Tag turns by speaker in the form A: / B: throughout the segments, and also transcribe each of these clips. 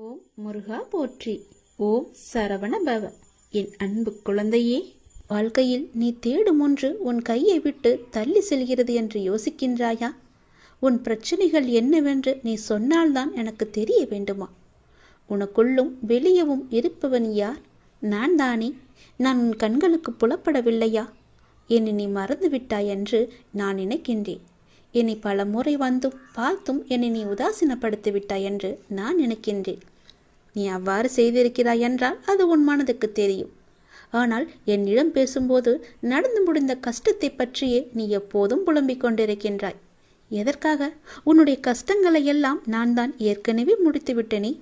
A: ஓம் முருகா போற்றி. ஓம் சரவண பவ. என் அன்பு குழந்தையே, வாழ்க்கையில் நீ தேடும் ஒன்று உன் கையை விட்டு தள்ளி செல்கிறது என்று யோசிக்கின்றாயா? உன் பிரச்சனைகள் என்னவென்று நீ சொன்னால்தான் எனக்கு தெரிய வேண்டுமா? உனக்குள்ளும் வெளியவும் இருப்பவன் யார்? நான் தானே. நான் உன் கண்களுக்கு புலப்படவில்லையா? என்னை நீ மறந்து விட்டாய் என்று நான் நினைக்கின்றேன். என்னை பல முறை வந்தும் பார்த்தும் என்னை நீ உதாசீனப்படுத்தி விட்டாய் என்று நான் நினைக்கின்றேன். நீ அவ்வாறு செய்திருக்கிறாய் என்றால் அது உன் மனதுக்கு தெரியும். ஆனால் என்னிடம் பேசும்போது நடந்து முடிந்த கஷ்டத்தை பற்றியே நீ எப்போதும் புலம்பிக் கொண்டிருக்கின்றாய். எதற்காக? உன்னுடைய கஷ்டங்களை எல்லாம் நான் தான் ஏற்கனவே முடித்து விட்டேனே.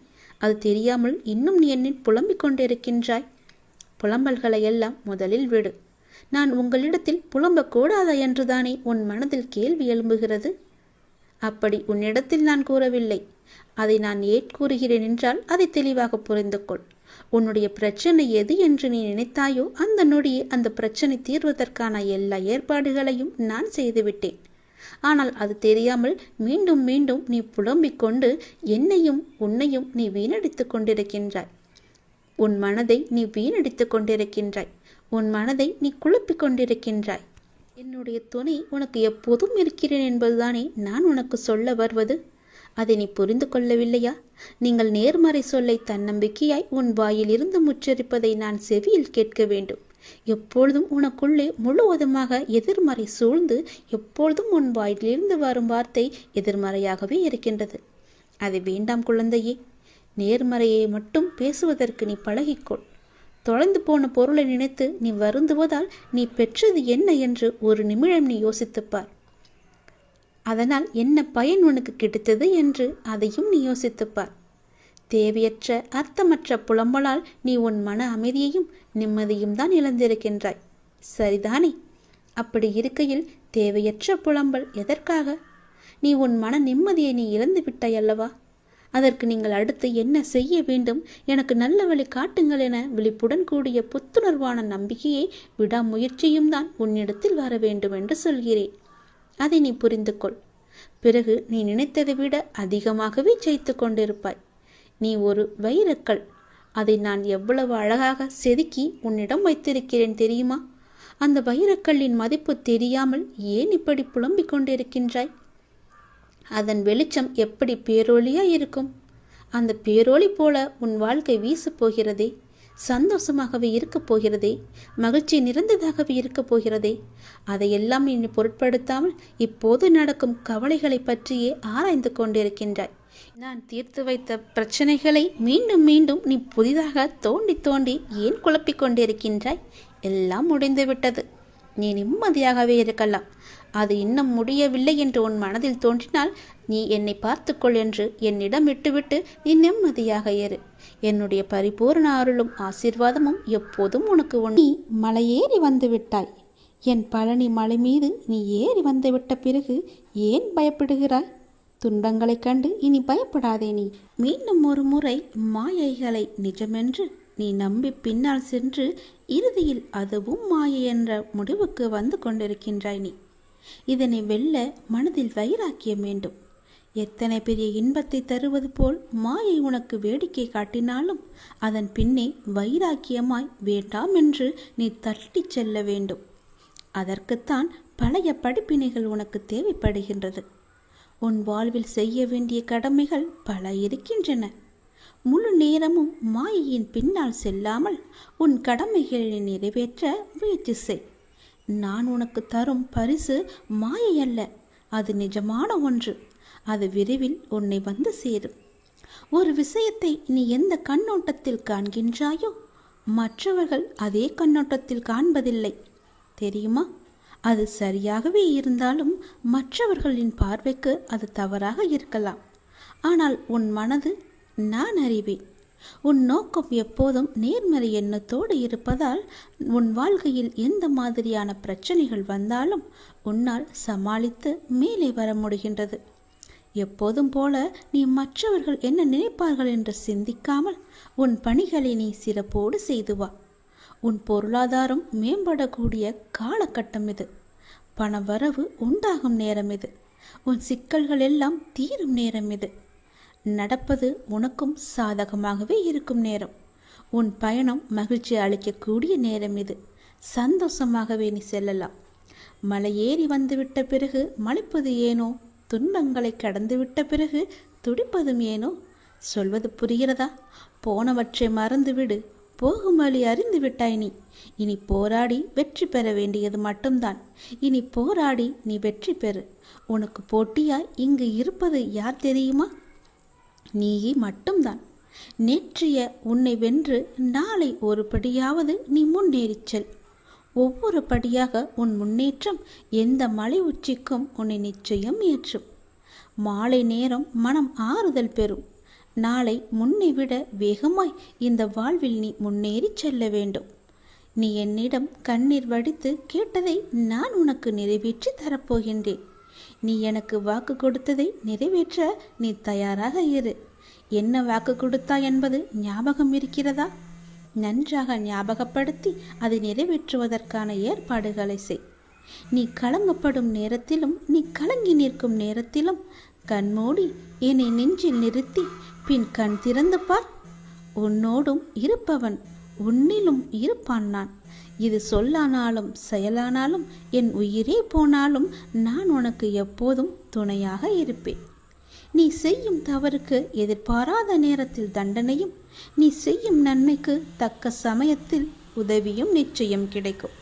A: அது தெரியாமல் இன்னும் நீ என்னில் புலம்பிக் கொண்டிருக்கின்றாய். புலம்பல்களை எல்லாம் முதலில் விடு. நான் உங்களிடத்தில் புலம்பக்கூடாதா என்றுதானே உன் மனதில் கேள்வி எழும்புகிறது. அப்படி உன்னிடத்தில் நான் கூறவில்லை. அதை நான் ஏன் கூறுகிறேன் என்றால் அதை தெளிவாக புரிந்து கொள். உன்னுடைய பிரச்சனை எது என்று நீ நினைத்தாயோ அந்த நொடியே அந்த பிரச்சனை தீர்வதற்கான எல்லா ஏற்பாடுகளையும் நான் செய்துவிட்டேன். ஆனால் அது தெரியாமல் மீண்டும் மீண்டும் நீ புலம்பிக் கொண்டு என்னையும் உன்னையும் நீ வீணடித்து கொண்டிருக்கின்றாய். உன் மனதை நீ வீணடித்து கொண்டிருக்கின்றாய். உன் மனதை நீ குழப்பிக் கொண்டிருக்கின்றாய். என்னுடைய துணை உனக்கு எப்போதும் இருக்கிறேன் என்பதுதானே நான் உனக்கு சொல்ல வருவது. அதை நீ புரிந்து கொள்ளவில்லையா? நீங்கள் நேர்மறை சொல்லை தன்னம்பிக்கையாய் உன் வாயிலிருந்து முச்சரிப்பதை நான் செவியில் கேட்க வேண்டும். எப்பொழுதும் உனக்குள்ளே முழுவதுமாக எதிர்மறை சூழ்ந்து எப்பொழுதும் உன் வாயிலிருந்து வரும் வார்த்தை எதிர்மறையாகவே இருக்கின்றது. அது வேண்டாம் குழந்தையே. நேர்மறையை மட்டும் பேசுவதற்கு நீ பழகிக்கொள். தொலைந்து போன பொருளை நினைத்து நீ வருந்துவதால் நீ பெற்றது என்ன என்று ஒரு நிமிடம் நீ யோசித்துப்பார். அதனால் என்ன பயன் உனக்கு கிடைத்தது என்று அதையும் நீ யோசித்துப்பார். தேவையற்ற அர்த்தமற்ற புலம்பலால் நீ உன் மன அமைதியையும் நிம்மதியும் தான் இழந்திருக்கின்றாய். சரிதானே? அப்படி இருக்கையில் தேவையற்ற புலம்பல் எதற்காக? நீ உன் மன நிம்மதியை நீ இழந்து விட்டாய் அல்லவா? அதற்கு நீங்கள் அடுத்து என்ன செய்ய வேண்டும், எனக்கு நல்ல வழி காட்டுங்கள் என விழிப்புடன் கூடிய புத்துணர்வான நம்பிக்கையை விடாமுயற்சியும் தான் உன்னிடத்தில் வர வேண்டும் என்று சொல்கிறேன். அதை நீ புரிந்து கொள். பிறகு நீ நினைத்ததை விட அதிகமாகவே ஜெயித்து கொண்டிருப்பாய். நீ ஒரு வைரக்கல். அதை நான் எவ்வளவு அழகாக செதுக்கி உன்னிடம் வைத்திருக்கிறேன் தெரியுமா? அந்த வைரக்கல்லின் மதிப்பு தெரியாமல் ஏன் இப்படி புலம்பிக் கொண்டிருக்கின்றாய்? அதன் வெளிச்சம் எப்படி பேரொளியாய் இருக்கும். அந்த பேரொளி போல உன் வாழ்க்கை வீசப் போகிறதே. சந்தோஷமாகவே இருக்கப் போகிறதே. மகிழ்ச்சி நிறைந்ததாகவே இருக்கப் போகிறதே. அதையெல்லாம் நீ பொருட்படுத்தாமல் இப்போது நடக்கும் கவலைகளை பற்றியே ஆராய்ந்து கொண்டிருக்கின்றாய். நான் தீர்த்து வைத்த பிரச்சனைகளை மீண்டும் மீண்டும் நீ புதிதாக தோண்டி தோண்டி ஏன் குழப்பிக் கொண்டிருக்கின்றாய்? எல்லாம் முடிந்து விட்டது. நீ நிம்மதியாகவே இருக்கலாம். அது இன்னும் முடியவில்லை என்று உன் மனதில் தோன்றினால் நீ என்னை பார்த்துக்கொள் என்று என்னிடம் விட்டுவிட்டு நீ நிம்மதியாக இரு. என்னுடைய பரிபூர்ண அருளும் ஆசீர்வாதமும் எப்போதும் உனக்கு நீ மலையேறி வந்து விட்டாய். என் பழனி மலை மீது நீ ஏறி வந்துவிட்ட பிறகு ஏன் பயப்படுகிறாய்? துன்பங்களைக் கண்டு இனி பயப்படாதே. நீ மீண்டும் ஒரு முறை மாயைகளை நிஜமென்று நீ நம்பி பின்னால் சென்று இறுதியில் அதுவும் மாயை என்ற முடிவுக்கு வந்து கொண்டிருக்கின்றாய். நீ இதனை வெல்ல மனதில் வைராக்கியம் வேண்டும். எத்தனை பெரிய இன்பத்தை தருவது போல் மாயை உனக்கு வேடிக்கை காட்டினாலும் அதன் பின்னே வைராக்கியமாய் வேண்டாம் என்று நீ தட்டிச் செல்ல வேண்டும். அதற்குத்தான் பழைய படிப்பினைகள் உனக்கு தேவைப்படுகின்றது. உன் வாழ்வில் செய்ய வேண்டிய கடமைகள் பல இருக்கின்றன. முழு நேரமும் மாயையின் பின்னால் செல்லாமல் உன் கடமைகளை நிறைவேற்ற முயற்சி செய். நான் உனக்கு தரும் பரிசு மாயை அல்ல, அது நிஜமான ஒன்று. அது விரைவில் உன்னை வந்து சேரும். ஒரு விஷயத்தை நீ எந்த கண்ணோட்டத்தில் காண்கின்றாயோ மற்றவர்கள் அதே கண்ணோட்டத்தில் காண்பதில்லை, தெரியுமா? அது சரியாகவே இருந்தாலும் மற்றவர்களின் பார்வைக்கு அது தவறாக இருக்கலாம். ஆனால் உன் மனது நான் அறிவேன். உன் நோக்கம் எப்போதும் நேர்மறை எண்ணத்தோடு இருப்பதால் உன் வாழ்க்கையில் எந்த மாதிரியான பிரச்சனைகள் வந்தாலும் உன்னால் சமாளித்து மேலே வர முடிகின்றது. எப்போதும் போல நீ மற்றவர்கள் என்ன நினைப்பார்கள் என்று சிந்திக்காமல் உன் பணிகளை நீ சிறப்போடு செய்து வா. உன் பொருளாதாரம் மேம்படக்கூடிய காலகட்டம் இது. பண வரவு உண்டாகும் நேரம் இது. உன் சிக்கல்கள் எல்லாம் தீரும் நேரம் இது. நடப்பது உனக்கும் சாதகமாகவே இருக்கும் நேரம். உன் பயணம் மகிழ்ச்சி அளிக்கக்கூடிய நேரம் இது. சந்தோஷமாகவே நீ செல்லலாம். மலையேறி வந்துவிட்ட பிறகு மலைப்பது ஏனோ? துன்பங்களை கடந்துவிட்ட பிறகு துடிப்பதும் ஏனோ? சொல்வது புரிகிறதா? போனவற்றை மறந்துவிடு. போகும் வழி அறிந்து விட்டாய் நீ. இனி போராடி வெற்றி பெற வேண்டியது மட்டும்தான். இனி போராடி நீ வெற்றி பெறு. உனக்கு போட்டியாய் இங்கு இருப்பது யார் தெரியுமா? நீ மட்டும்தான். நேற்றைய உன்னை வென்று நாளை ஒரு படியாவது நீ முன்னேறிச் செல். ஒவ்வொரு படியாக உன் முன்னேற்றம் எந்த மலை உச்சிக்கும் உன்னை நிச்சயம் ஏற்றும். மாலை நேரம் மனம் ஆறுதல் பெறும். நாளை முன்னை விட வேகமாய் இந்த வாழ்வில் நீ முன்னேறி செல்ல வேண்டும். நீ என்னிடம் கண்ணீர் வடித்து கேட்டதை நான் உனக்கு நிறைவேற்றி தரப்போகின்றேன். நீ எனக்கு வாக்கு கொடுத்ததை நிறைவேற்ற நீ தயாராக இரு. என்ன வாக்கு கொடுத்தாய் என்பது ஞாபகம் இருக்கிறதா? நன்றாக ஞாபகப்படுத்தி அதை நிறைவேற்றுவதற்கான ஏற்பாடுகளை செய். நீ கலங்கப்படும் நேரத்திலும் நீ கலங்கி நிற்கும் நேரத்திலும் கண்மூடி என்னை நெஞ்சில் நிறுத்தி பின் கண் திறந்து பார். உன்னோடும் இருப்பவன் உன்னிலும் இருப்பான் நான். இது சொல்லானாலும் செயலானாலும் என் உயிரே போனாலும் நான் உனக்கு எப்போதும் துணையாக இருப்பேன். நீ செய்யும் தவறுக்கு எதிர்பாராத நேரத்தில் தண்டனையும், நீ செய்யும் நன்மைக்கு தக்க சமயத்தில் உதவியும் நிச்சயம் கிடைக்கும்.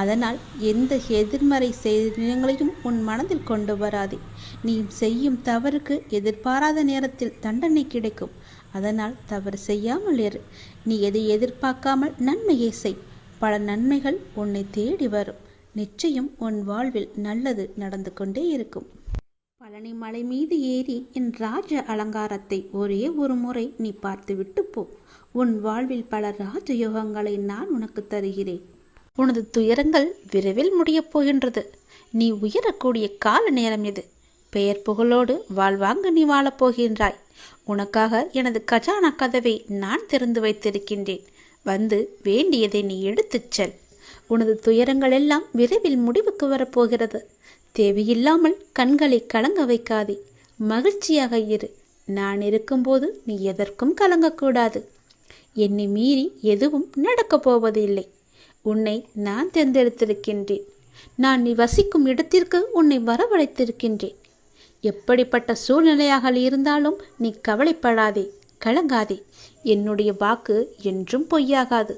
A: அதனால் எந்த எதிர்மறை செயல்களையும் உன் மனதில் கொண்டு வராதே. நீ செய்யும் தவறுக்கு எதிர்பாராத நேரத்தில் தண்டனை கிடைக்கும். அதனால் தவறு செய்யாமல் இரு. நீ எதை எதிர்பார்க்காமல் நன்மையை செய். பல நன்மைகள் உன்னை தேடி வரும். நிச்சயம் உன் வாழ்வில் நல்லது நடந்து கொண்டே இருக்கும். பழனி மலை மீது ஏறி என் ராஜ அலங்காரத்தை ஒரே ஒரு முறை நீ பார்த்துவிட்டு போ. உன் வாழ்வில் பல ராஜயோகங்களை நான் உனக்கு தருகிறேன். உனது துயரங்கள் விரைவில் முடியப் போகின்றது. நீ உயரக்கூடிய கால நேரம் இது. பெயர் புகழோடு வாழ்வாங்க நீ வாழப்போகின்றாய். உனக்காக எனது கஜானா கதவை நான் திறந்து வைத்திருக்கின்றேன். வந்து வேண்டியதை நீ எடுத்துச் செல். உனது துயரங்கள் எல்லாம் விரைவில் முடிவுக்கு வரப்போகிறது. தேவையில்லாமல் கண்களை கலங்க வைக்காதே. மகிழ்ச்சியாக இரு. நான் இருக்கும்போது நீ எதற்கும் கலங்கக்கூடாது. என்னை மீறி எதுவும் நடக்கப் போவது இல்லை. உன்னை நான் தேர்ந்தெடுத்திருக்கின்றேன். நான் நீ வசிக்கும் இடத்திற்கு உன்னை வரவழைத்திருக்கின்றேன். எப்படிப்பட்ட சூழ்நிலையாக இருந்தாலும் நீ கவலைப்படாதே, கலங்காதே. என்னுடைய வாக்கு என்றும் பொய்யாகாது.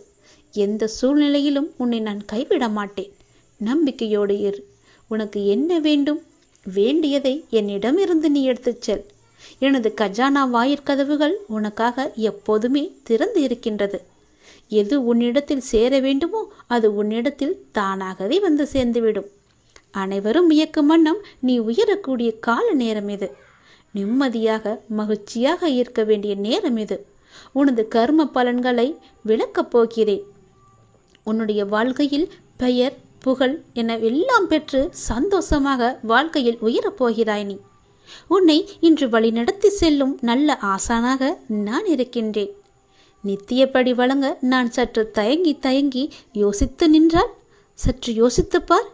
A: எந்த சூழ்நிலையிலும் உன்னை நான் கைவிட மாட்டேன். நம்பிக்கையோடு இரு. உனக்கு என்ன வேண்டும்? வேண்டியதை என்னிடமிருந்து நீ எடுத்துச் செல். எனது கஜானா வாயிற்கதவுகள் உனக்காக எப்போதுமே திறந்து இருக்கின்றது. எது உன்னிடத்தில் சேர வேண்டுமோ அது உன்னிடத்தில் தானாகவே வந்து சேர்ந்துவிடும். அனைவரும் வியக்கும் வண்ணம் நீ உயரக்கூடிய கால நேரம் இது. நிம்மதியாக மகிழ்ச்சியாக இருக்க வேண்டிய நேரம் இது. உனது கர்ம பலன்களை விளக்கப் போகிறேன். உன்னுடைய வாழ்க்கையில் பெயர் புகழ் என எல்லாம் பெற்று சந்தோஷமாக வாழ்க்கையில் உயரப்போகிறாய் நீ. உன்னை இன்று வழிநடத்தி செல்லும் நல்ல ஆசானாக நான் இருக்கின்றேன். நித்தியப்படி வழங்க நான் சற்று தயங்கி யோசித்து நின்றால் சற்று யோசித்துப்பார்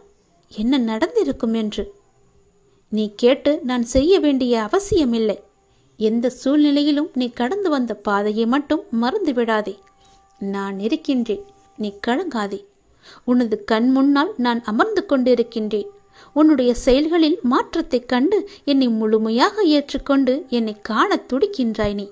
A: என்ன நடந்திருக்கும் என்று. நீ கேட்டு நான் செய்ய வேண்டிய அவசியமில்லை. எந்த சூழ்நிலையிலும் நீ கடந்து வந்த பாதையை மட்டும் மறந்து விடாதே. நான் இருக்கின்றேன், நீ கலங்காதே. உனது கண் முன்னால் நான் அமர்ந்து கொண்டிருக்கின்றேன். உன்னுடைய செயல்களில் மாற்றத்தை கண்டு என்னை முழுமையாக ஏற்றுக்கொண்டு என்னை காண துடிக்கின்றாய் நீ.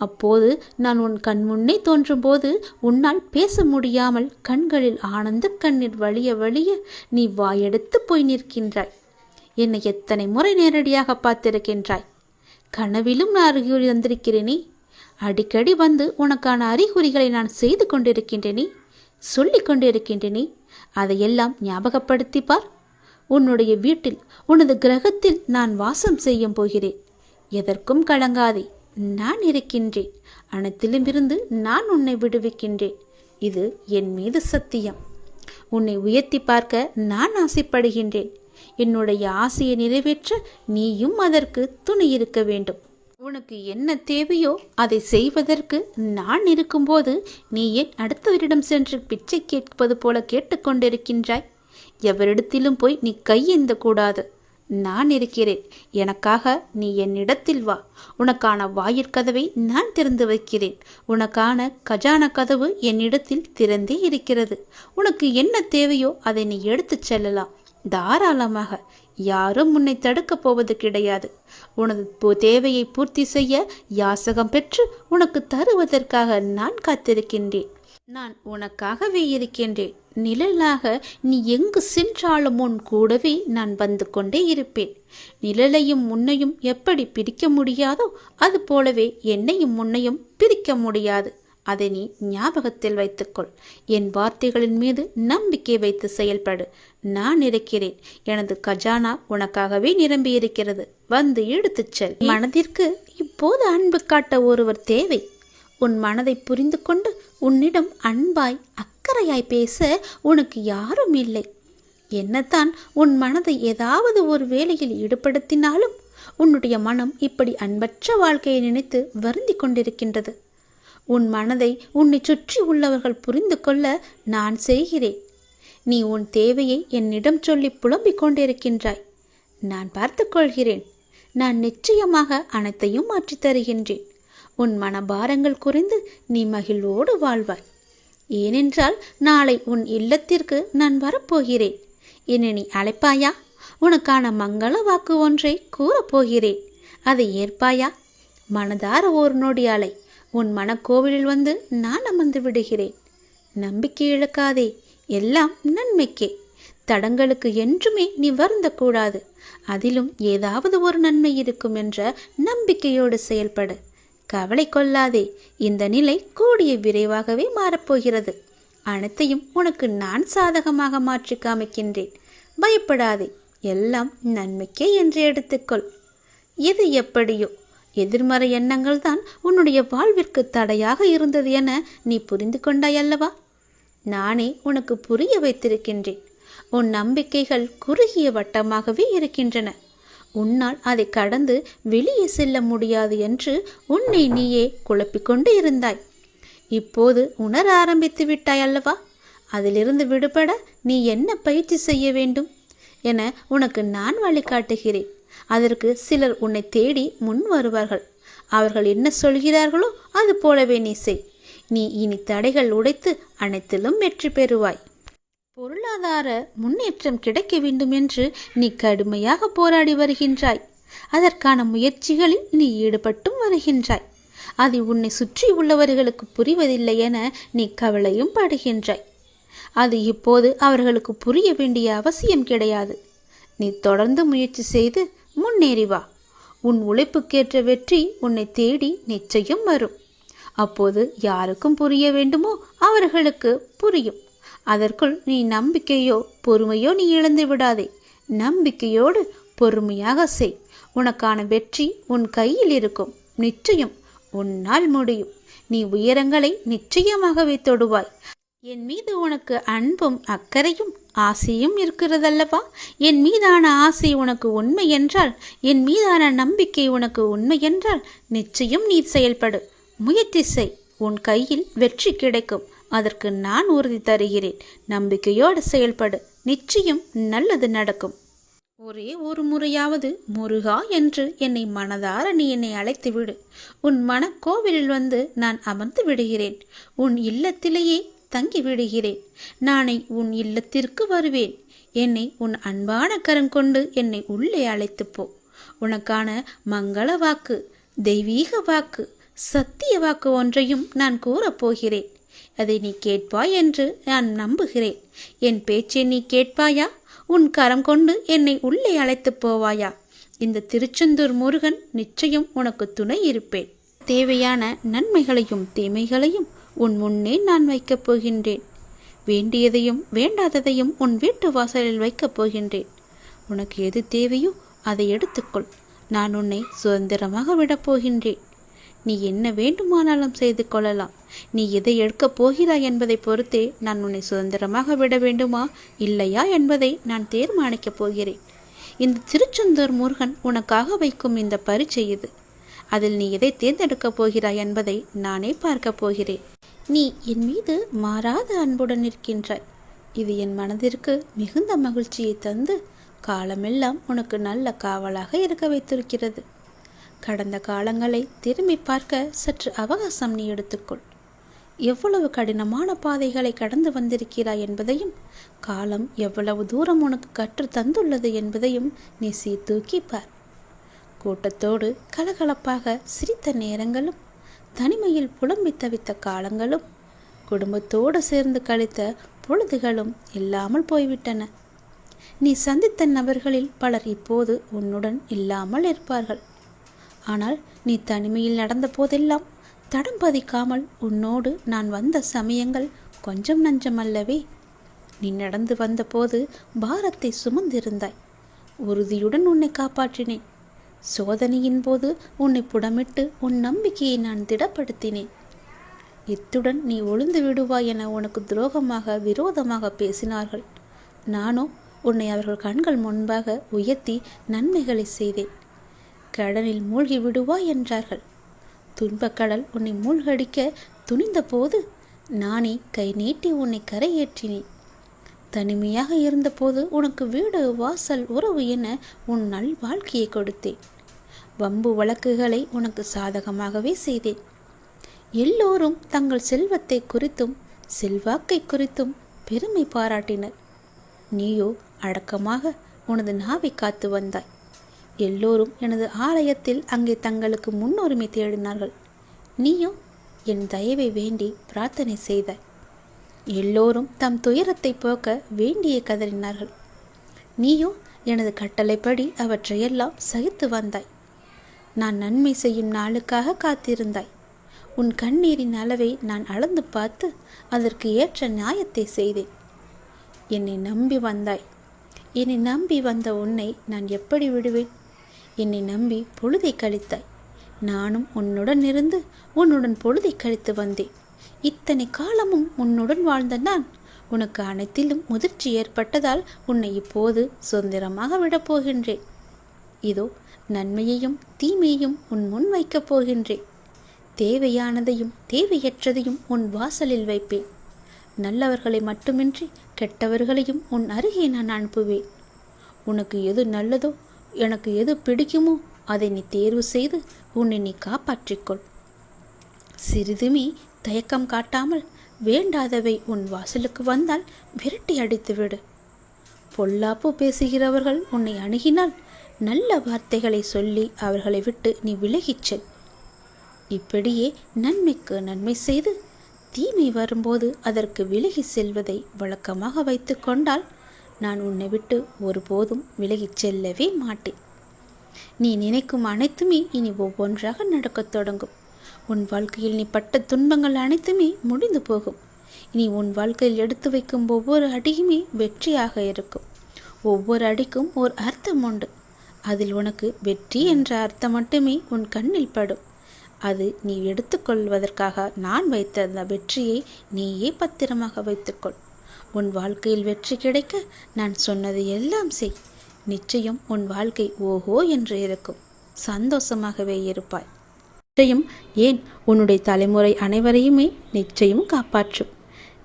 A: அப்போது நான் உன் கண் முன்னே தோன்றும் போது உன்னால் பேச முடியாமல் கண்களில் ஆனந்த கண்ணீர் வழிய நீ வாயெடுத்து போய் நிற்கின்றாய். என்னை எத்தனை முறை நேரடியாக பார்த்திருக்கின்றாய். கனவிலும் நான் அறிகுறி தந்திருக்கிறேனே. அடிக்கடி வந்து உனக்கான அறிகுறிகளை நான் செய்து கொண்டிருக்கின்றேனே, சொல்லிக் கொண்டிருக்கின்றேனே. அதையெல்லாம் ஞாபகப்படுத்தி பார். உன்னுடைய வீட்டில் உனது கிரகத்தில் நான் வாசம் செய்ய போகிறேன். எதற்கும் கலங்காதே, நான் இருக்கின்றேன். அனைத்திலுமிருந்து நான் உன்னை விடுவிக்கின்றேன். இது என் மீது சத்தியம். உன்னை உயர்த்தி பார்க்க நான் ஆசைப்படுகின்றேன். என்னுடைய ஆசையை நிறைவேற்ற நீயும் அதற்கு துணை இருக்க வேண்டும். உனக்கு என்ன தேவையோ அதை செய்வதற்கு நான் இருக்கும்போது நீ ஏன் அடுத்தவரிடம் சென்று பிச்சை கேட்பது போல கேட்டுக்கொண்டிருக்கின்றாய்? எவரிடத்திலும் போய் நீ கையேந்த கூடாது. நான் இருக்கிறேன். எனக்காக நீ என்னிடத்தில் வா. உனக்கான வாயிற்கதவை நான் திறந்து வைக்கிறேன். உனக்கான கஜானா கதவு என்னிடத்தில் திறந்தே இருக்கிறது. உனக்கு என்ன தேவையோ அதை நீ எடுத்துச் செல்லலாம். தாராளமாக. யாரும் உன்னை தடுக்கப் போவது கிடையாது. உனது தேவையை பூர்த்தி செய்ய யாசகம் பெற்று உனக்கு தருவதற்காக நான் காத்திருக்கின்றேன். நான் உனக்காகவே இருக்கின்றேன். நிழலாக நீ எங்கு சென்றாலும் உன் கூடவே நான் வந்து கொண்டே இருப்பேன். நிழலையும் உன்னையும் எப்படி பிரிக்க முடியாதோ அது போலவே என்னையும் உன்னையும் பிரிக்க முடியாது. அதை நீ ஞாபகத்தில் வைத்துக்கொள். என் வார்த்தைகளின் மீது நம்பிக்கை வைத்து செயல்படு. நான் இருக்கிறேன். எனது கஜானா உனக்காகவே நிரம்பி இருக்கிறது. வந்து எடுத்துச் செல். மனதிற்கு இப்போது அன்பு காட்ட ஒருவர் தேவை. உன் மனதை புரிந்து கொண்டு உன்னிடம் அன்பாய் அக்கறையாய் பேச உனக்கு யாரும் இல்லை. என்னத்தான் உன் மனதை ஏதாவது ஒரு வேலையில் ஈடுபடுத்தினாலும் உன்னுடைய மனம் இப்படி அன்பற்ற வாழ்க்கையை நினைத்து வருந்தி கொண்டிருக்கின்றது. உன் மனதை உன்னை சுற்றி உள்ளவர்கள் புரிந்து கொள்ள நான் செய்கிறேன். நீ உன் தேவையை என்னிடம் சொல்லி புலம்பிக் கொண்டிருக்கின்றாய். நான் பார்த்து கொள்கிறேன். நான் நிச்சயமாக அனைத்தையும் மாற்றித் தருகின்றேன். உன் மனபாரங்கள் குறைந்து நீ மகிழ்வோடு வாழ்வாய். ஏனென்றால் நாளை உன் இல்லத்திற்கு நான் வரப்போகிறேன். என்னை நீ அழைப்பாயா? உனக்கான மங்கள வாக்கு ஒன்றை கூறப்போகிறேன். அதை ஏற்பாயா? மனதார ஒரு நொடி அலை. உன் மனக்கோவிலில் வந்து நான் அமர்ந்து விடுகிறேன். நம்பிக்கை இழக்காதே. எல்லாம் நன்மைக்கே. தடங்களுக்கு என்றுமே நீ வருந்தக்கூடாது. அதிலும் ஏதாவது ஒரு நன்மை இருக்கும் என்ற நம்பிக்கையோடு செயல்படு. கவலை கொள்ளாதே. இந்த நிலை கூடிய விரைவாகவே மாறப்போகிறது. அனைத்தையும் உனக்கு நான் சாதகமாக மாற்றி காமிக்கின்றேன். பயப்படாதே. எல்லாம் நன்மைக்கே என்று எடுத்துக்கொள். எது எப்படியோ எதிர்மறை எண்ணங்கள் தான் உன்னுடைய வாழ்விற்கு தடையாக இருந்தது என நீ புரிந்து கொண்டாய் அல்லவா? நானே உனக்கு புரிய வைத்திருக்கின்றேன். உன் நம்பிக்கைகள் குறுகிய வட்டமாகவே இருக்கின்றன. உன்னால் அதை கடந்து வெளியே செல்ல முடியாது என்று உன்னை நீயே குழப்பிக்கொண்டு இருந்தாய். இப்போது உணர ஆரம்பித்து விட்டாய் அல்லவா? அதிலிருந்து விடுபட நீ என்ன பயிற்சி செய்ய வேண்டும் என உனக்கு நான் வழிகாட்டுகிறேன். அதற்கு சிலர் உன்னை தேடி முன் வருவார்கள். அவர்கள் என்ன சொல்கிறார்களோ அது போலவே நீ செய். நீ இனி தடைகள் உடைத்து அனைத்திலும் வெற்றி பெறுவாய். பொருளாதார முன்னேற்றம் கிடைக்க வேண்டும் என்று நீ கடுமையாக போராடி வருகின்றாய். அதற்கான முயற்சிகளில் நீ ஈடுபட்டும் வருகின்றாய். அது உன்னை சுற்றி உள்ளவர்களுக்கு புரிவதில்லை என நீ கவலையும் படுகின்றாய். அது இப்போது அவர்களுக்கு புரிய வேண்டிய அவசியம் கிடையாது. நீ தொடர்ந்து முயற்சி செய்து முன்னேறி வா. உன் உழைப்புக்கேற்ற வெற்றி உன்னை தேடி நிச்சயம் வரும். அப்போது யாருக்கும் புரிய வேண்டுமோ அவர்களுக்கு புரியும். அதற்குள் நீ நம்பிக்கையோ பொறுமையோ நீ இழந்து விடாதே. நம்பிக்கையோடு பொறுமையாக செய். உனக்கான வெற்றி உன் கையில் இருக்கும். நிச்சயம் உன்னால் முடியும். நீ உயரங்களை நிச்சயமாகவே தொடுவாய். என் மீது உனக்கு அன்பும் அக்கறையும் ஆசையும் இருக்கிறதல்லவா? என் மீதான ஆசை உனக்கு உண்மை என்றால், என் மீதான நம்பிக்கை உனக்கு உண்மை என்றால் நிச்சயம் நீ செயல்படு. முயற்சி செய். உன் கையில் வெற்றி கிடைக்கும். அதற்கு நான் உறுதி தருகிறேன். நம்பிக்கையோடு செயல்படு. நிச்சயம் நல்லது நடக்கும். ஒரே ஒரு முறையாவது முருகா என்று என்னை மனதார நீ என்னை அழைத்து விடு. உன் மனக்கோவிலில் வந்து நான் அமர்ந்து விடுகிறேன். உன் இல்லத்திலேயே தங்கி விடுகிறேன். நானே உன் இல்லத்திற்கு வருவேன். என்னை உன் அன்பான கரம் கொண்டு என்னை உள்ளே அழைத்து போ. உனக்கான மங்கள வாக்கு, தெய்வீக வாக்கு, சத்திய வாக்கு ஒன்றையும் நான் கூறப்போகிறேன். அதை நீ கேட்பாய் என்று நான் நம்புகிறேன். என் பேச்சை நீ கேட்பாயா? உன் கரம் கொண்டு என்னை உள்ளே அழைத்து போவாயா? இந்த திருச்செந்தூர் முருகன் நிச்சயம் உனக்கு துணை இருப்பேன். தேவையான நன்மைகளையும் தீமைகளையும் உன் முன்னே நான் வைக்கப் போகின்றேன். வேண்டியதையும் வேண்டாததையும் உன் வீட்டு வாசலில் வைக்கப் போகின்றேன். உனக்கு எது தேவையோ அதை எடுத்துக்கொள். நான் உன்னை சுதந்திரமாக விடப் போகின்றேன். நீ என்ன வேண்டுமானாலும் செய்து கொள்ளலாம். நீ எதை எடுக்கப் போகிறாய் என்பதை பொறுத்தே நான் உன்னை சுதந்திரமாக விட வேண்டுமா இல்லையா என்பதை நான் தீர்மானிக்கப் போகிறேன். இந்த திருச்செந்தூர் முருகன் உனக்காக வைக்கும் இந்த பரீட்சை இது. அதில் நீ எதை தேர்ந்தெடுக்கப் போகிறாய் என்பதை நானே பார்க்கப் போகிறேன். நீ என் மீது மாறாத அன்புடன் இருக்கின்றாய். இது என் மனதிற்கு மிகுந்த மகிழ்ச்சியை தந்து காலமெல்லாம் உனக்கு நல்ல காவலாக இருக்க வைத்திருக்கிறது. கடந்த காலங்களை திரும்பி பார்க்க சற்று அவகாசம் நீ எடுத்துக்கொள். எவ்வளவு கடினமான பாதைகளை கடந்து வந்திருக்கிறாய் என்பதையும், காலம் எவ்வளவு தூரம் உனக்கு கற்று தந்துள்ளது என்பதையும் நீ சீர்தூக்கி பார். கூட்டத்தோடு கலகலப்பாக சிரித்த நேரங்களும், தனிமையில் புலம்பி தவித்த காலங்களும், குடும்பத்தோடு சேர்ந்து கழித்த பொழுதுகளும் இல்லாமல் போய்விட்டன. நீ சந்தித்த நபர்களில் பலர் இப்போது உன்னுடன் இல்லாமல் இருப்பார்கள். ஆனால் நீ தனிமையில் நடந்த போதெல்லாம் தடம் பதிக்காமல் உன்னோடு நான் வந்த சமயங்கள் கொஞ்சம் நஞ்சமல்லவே. நீ நடந்து வந்தபோது பாரத்தை சுமந்திருந்தாய். உறுதியுடன் உன்னை காப்பாற்றினேன். சோதனையின் போது உன்னை புடமிட்டு உன் நம்பிக்கையை நான் திடப்படுத்தினேன். இத்துடன் நீ ஒளிந்து விடுவாய் என உனக்கு துரோகமாக விரோதமாக பேசினார்கள். நானோ உன்னை அவர்கள் கண்கள் முன்பாக உயர்த்தி நன்மைகளை செய்தேன். கடலில் மூழ்கி விடுவாய் என்றார்கள். துன்பக்கடல் உன்னை மூழ்கடிக்க துணிந்த போது நானே கை நீட்டி உன்னை கரையேற்றினேன். தனிமையாக இருந்தபோது உனக்கு வீடு வாசல் உறவு என உன் நல் வாழ்க்கையை கொடுத்தேன். வம்பு வழக்குகளை உனக்கு சாதகமாகவே செய்தேன். எல்லோரும் தங்கள் செல்வத்தை குறித்தும் செல்வாக்கை குறித்தும் பெருமை பாராட்டினர். நீயோ அடக்கமாக உனது நாவை காத்து வந்தாய். எல்லோரும் எனது ஆலயத்தில் அங்கே தங்களுக்கு முன்னுரிமை தேடினார்கள். நீயோ என் தயவை வேண்டி பிரார்த்தனை செய்தாய். எல்லோரும் தம் துயரத்தை போக்க வேண்டிய கதறினார்கள். நீயோ எனது கட்டளைப்படி அவற்றையெல்லாம் சகித்து வந்தாய். நான் நன்மை செய்யும் நாளுக்காக காத்திருந்தாய். உன் கண்ணீரின் அளவை நான் அளந்து பார்த்து அதற்கு ஏற்ற நியாயத்தை செய்தேன். என்னை நம்பி வந்தாய். என்னை நம்பி வந்த உன்னை நான் எப்படி விடுவேன்? என்னை நம்பி பொழுதை கழித்தாய். நானும் உன்னுடன் இருந்து உன்னுடன் பொழுதை கழித்து வந்தேன். இத்தனை காலமும் உன்னுடன் வாழ்ந்த நான் உனக்கு அனைத்திலும் முதிர்ச்சி ஏற்பட்டதால் உன்னை இப்போது சுதந்திரமாக விடப்போகின்றேன். இதோ நன்மையையும் தீமையையும் உன் முன் வைக்கப் போகின்றேன். தேவையானதையும் தேவையற்றதையும் உன் வாசலில் வைப்பேன். நல்லவர்களை மட்டுமின்றி கெட்டவர்களையும் உன் அருகே நான் அனுப்புவேன். உனக்கு எது நல்லதோ, எனக்கு எது பிடிக்குமோ அதை நீ தேர்வு செய்து உன்னை நீ காப்பாற்றிக்கொள். சிறிதுமே தயக்கம் காட்டாமல் வேண்டாதவை உன் வாசலுக்கு வந்தால் விரட்டி அடித்துவிடு. பொல்லாப்பு பேசுகிறவர்கள் உன்னை அணுகினால் நல்ல வார்த்தைகளை சொல்லி அவர்களை விட்டு நீ விலகிச் செல். இப்படியே நன்மைக்கு நன்மை செய்து தீமை வரும்போது அதற்கு விலகி செல்வதை வழக்கமாக வைத்து கொண்டால் நான் உன்னை விட்டு ஒருபோதும் விலகிச் செல்லவே மாட்டேன். நீ நினைக்கும் அனைத்துமே இனி ஒவ்வொன்றாக நடக்கத் தொடங்கும். உன் வாழ்க்கையில் நீ பட்ட துன்பங்கள் அனைத்துமே முடிந்து போகும். இனி உன் வாழ்க்கையில் எடுத்து வைக்கும் ஒவ்வொரு அடியுமே வெற்றியாக இருக்கும். ஒவ்வொரு அடிக்கும் ஒரு அர்த்தம் உண்டு. அதில் உனக்கு வெற்றி என்ற அர்த்தம் மட்டுமே உன் கண்ணில் படும். அது நீ எடுத்துக்கொள்வதற்காக நான் வைத்த அந்த வெற்றியை நீயே பத்திரமாக வைத்துக்கொள். உன் வாழ்க்கையில் வெற்றி கிடைக்க நான் சொன்னது எல்லாம் செய். நிச்சயம் உன் வாழ்க்கை ஓஹோ என்று இருக்கும். சந்தோஷமாகவே இருப்பாய். நிச்சயம் ஏன் உன்னுடைய தலைமுறை அனைவரையுமே நிச்சயம் காப்பாற்றும்.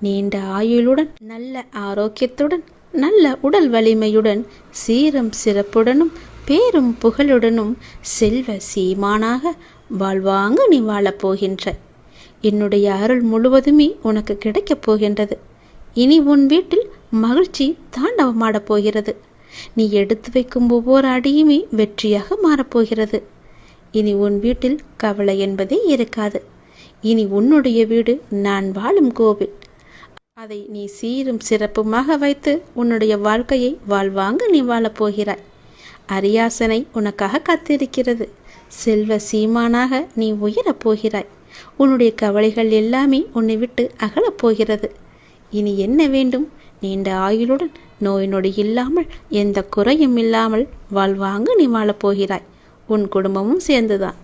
A: நீண்ட ஆயுளுடன், நல்ல ஆரோக்கியத்துடன், நல்ல உடல் வலிமையுடன், சீரும் சிறப்புடனும் பேரும் புகழுடனும் செல்வ சீமானாக வாழ்வாங்க நீ வாழப்போகின்ற. என்னுடைய அருள் முழுவதுமே உனக்கு கிடைக்கப் போகின்றது. இனி உன் வீட்டில் மகிழ்ச்சி தாண்டவமாடப் போகிறது. நீ எடுத்து வைக்கும் ஒவ்வொரு அடியுமே வெற்றியாக மாறப்போகிறது. இனி உன் வீட்டில் கவலை என்பதே இருக்காது. இனி உன்னுடைய வீடு நான் வாழும் கோவில். அதை நீ சீரும் சிறப்புமாக வைத்து உன்னுடைய வாழ்க்கையை வாழ்வாங்க நீ வாழப்போகிறாய். அரியாசனை உனக்காக காத்திருக்கிறது. செல்வ சீமானாக நீ உயரப் போகிறாய். உன்னுடைய கவலைகள் எல்லாமே உன்னை விட்டு அகலப் போகிறது. இனி என்ன வேண்டும்? நீண்ட ஆயுளுடன், நோய் நொடி இல்லாமல், எந்த குறையும் இல்லாமல் வாழ்வாங்க நீ வாழப்போகிறாய். உன் குடும்பமும் சேர்ந்துதான்.